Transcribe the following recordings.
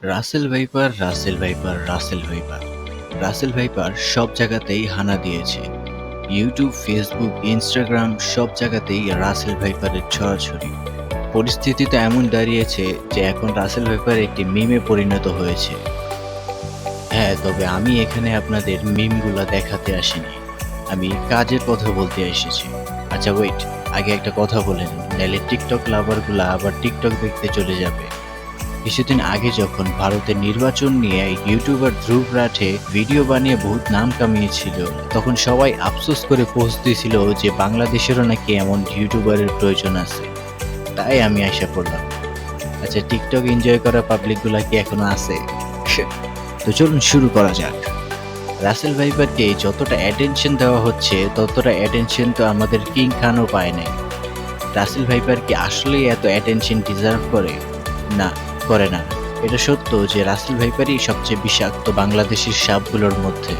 Russell viper, Russell viper, Russell viper. Russell viper সব জায়গাতেই হানা দিয়েছে। ইউটিউব, ফেসবুক, ইনস্টাগ্রাম সব জায়গাতেই রাসেল ভাইপারের ছড়াছড়ি। পরিস্থিতি তো এমন দাঁড়িয়েছে যে এখন রাসেল ভাইপার একটি মিমে পরিণত হয়েছে। হ্যাঁ, তবে আমি এখানে আপনাদের মিমগুলা দেখাতে আসিনি। আমি কাজের কথা বলতে এসেছি। আচ্ছা ওয়েট, আগে একটা কথা বলে নিন, নাহলে টিকটক লাভারগুলা আবার টিকটক দেখতে চলে যাবে। কিছুদিন আগে যখন ভারতের নির্বাচন নিয়ে ইউটিউবার ধ্রুব রাঠে ভিডিও বানিয়ে বহুত নাম কামিয়েছিল, তখন সবাই আফসোস করে পোস্ট দিয়েছিল যে বাংলাদেশেরও নাকি এমন ইউটিউবারের প্রয়োজন আছে। তাই আমি আশা করলাম। আচ্ছা, টিকটক এনজয় করা পাবলিকগুলা কি এখনো আছে? তো চলুন শুরু করা যাক। রাসেল ভাইপারকে যতটা অ্যাটেনশন দেওয়া হচ্ছে ততটা অ্যাটেনশন তো আমাদের কিং খানও পায় নাই। রাসেল ভাইপার কি আসলেই এত অ্যাটেনশন ডিজার্ভ করে? না, করে না। এটা সত্য যে রাসেল ভাইপারই সবচেয়ে বিষাক্ত বাংলাদেশের সাপগুলোর মধ্যে,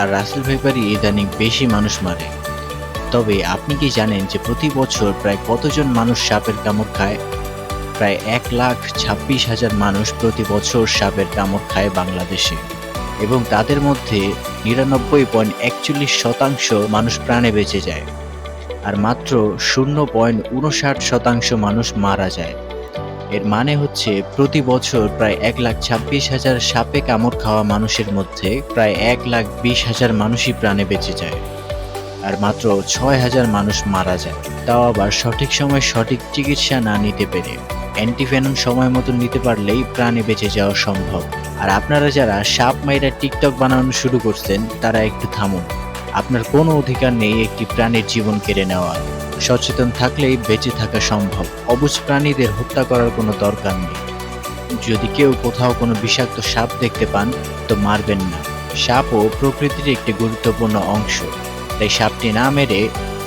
আর রাসেল ভাইপারই ইদানিং বেশি মানুষ মারে। তবে আপনি কি জানেন যে প্রতি বছর প্রায় কতজন মানুষ সাপের কামড় খায়? প্রায় 1,26,000 মানুষ প্রতি বছর সাপের কামড় খায় বাংলাদেশে, এবং তাদের মধ্যে 99.41% মানুষ প্রাণে বেঁচে যায়, আর মাত্র 0.59% মানুষ মারা যায়। এর মানে হচ্ছে প্রতি বছর প্রায় 1,26,000 সাপে কামড় খাওয়া মানুষের মধ্যে প্রায় 1,20,000 মানুষই প্রাণে বেঁচে যায়, আর মাত্র 6,000 মানুষ মারা যায়, তাও আবার সঠিক সময় সঠিক চিকিৎসা না নিতে পেরে। অ্যান্টিভেনম সময় মতো নিতে পারলেই প্রাণে বেঁচে যাওয়া সম্ভব। আর আপনারা যারা সাপ মাইরা টিকটক বানানো শুরু করছেন, তারা একটু থামুন। আপনার কোনো অধিকার নেই একটি প্রাণীর জীবন কেড়ে নেওয়ার। সচেতন থাকলেই বেঁচে থাকা সম্ভব। অবুঝ প্রাণীদের হত্যা করার কোনো দরকার নেই। যদি কেউ কোথাও কোনো বিষাক্ত সাপ দেখতে পান, তো মারবেন না। সাপও প্রকৃতির একটি গুরুত্বপূর্ণ অংশ, তাই সাপটি না মেরে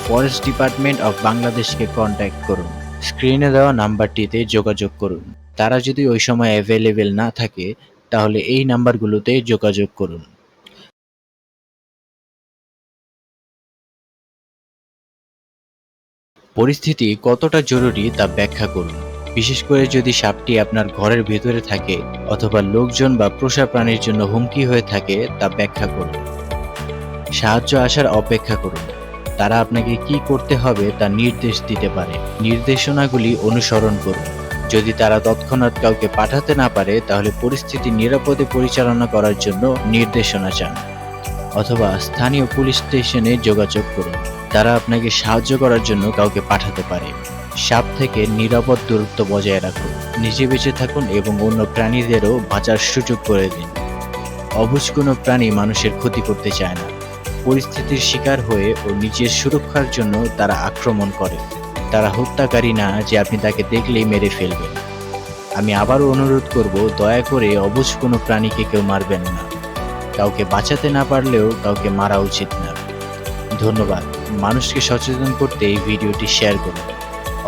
ফরেস্ট ডিপার্টমেন্ট অফ বাংলাদেশকে কন্ট্যাক্ট করুন। স্ক্রিনে দেওয়া নাম্বারটিতে যোগাযোগ করুন। তারা যদি ওই সময় অ্যাভেলেবেল না থাকে, তাহলে এই নাম্বারগুলোতে যোগাযোগ করুন। পরিস্থিতি কতটা জরুরি তা ব্যাখ্যা করুন। বিশেষ করে যদি সাপটি আপনার ঘরের ভেতরে থাকে অথবা লোকজন বা পোষা প্রাণীর জন্য হুমকি হয়ে থাকে, তা ব্যাখ্যা করুন। সাহায্য আসার অপেক্ষা করুন। তারা আপনাকে কি করতে হবে তা নির্দেশ দিতে পারে। নির্দেশনাগুলি অনুসরণ করুন। যদি তারা তৎক্ষণাৎ কাউকে পাঠাতে না পারে, তাহলে পরিস্থিতি নিরাপদে পরিচালনা করার জন্য নির্দেশনা চান, অথবা স্থানীয় পুলিশ স্টেশনে যোগাযোগ করুন। তারা আপনাকে সাহায্য করার জন্য কাউকে পাঠাতে পারে। সাপ থেকে নিরাপদ দূরত্ব বজায় রাখুন। নিজে বেঁচে থাকুন এবং অন্য প্রাণীদেরও বাঁচার সুযোগ করে দিন। অবুঝ কোনো প্রাণী মানুষের ক্ষতি করতে চায় না। পরিস্থিতির শিকার হয়ে ও নিজের সুরক্ষার জন্য তারা আক্রমণ করে। তারা হত্যাকারী না যে আপনি তাকে দেখলেই মেরে ফেলবেন। আমি আবারও অনুরোধ করব, দয়া করে অবুঝ কোনো প্রাণীকে কেউ মারবেন না। কাউকে বাঁচাতে না পারলেও কাউকে মারা উচিত না। ধন্যবাদ। মানুষকে সচেতন করতে এই ভিডিওটি শেয়ার করুন।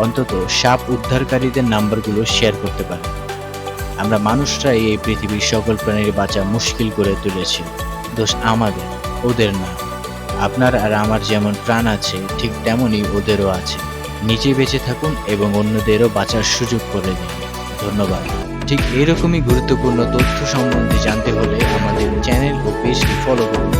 অন্তত সাপ উদ্ধারকারীদের নাম্বারগুলো শেয়ার করতে পারেন। আমরা মানুষরাই এই পৃথিবীর সকল প্রাণীর বাঁচা মুশকিল করে তুলেছি। দোষ আমাদের, ওদের না। আপনার আর আমার যেমন প্রাণ আছে, ঠিক তেমনই ওদেরও আছে। নিজে বেঁচে থাকুন এবং অন্যদেরও বাঁচার সুযোগ করে দিন। ধন্যবাদ। ঠিক এরকমই গুরুত্বপূর্ণ তথ্য সম্বন্ধে জানতে হলে আমাদের চ্যানেল ও পেজটি ফলো করুন।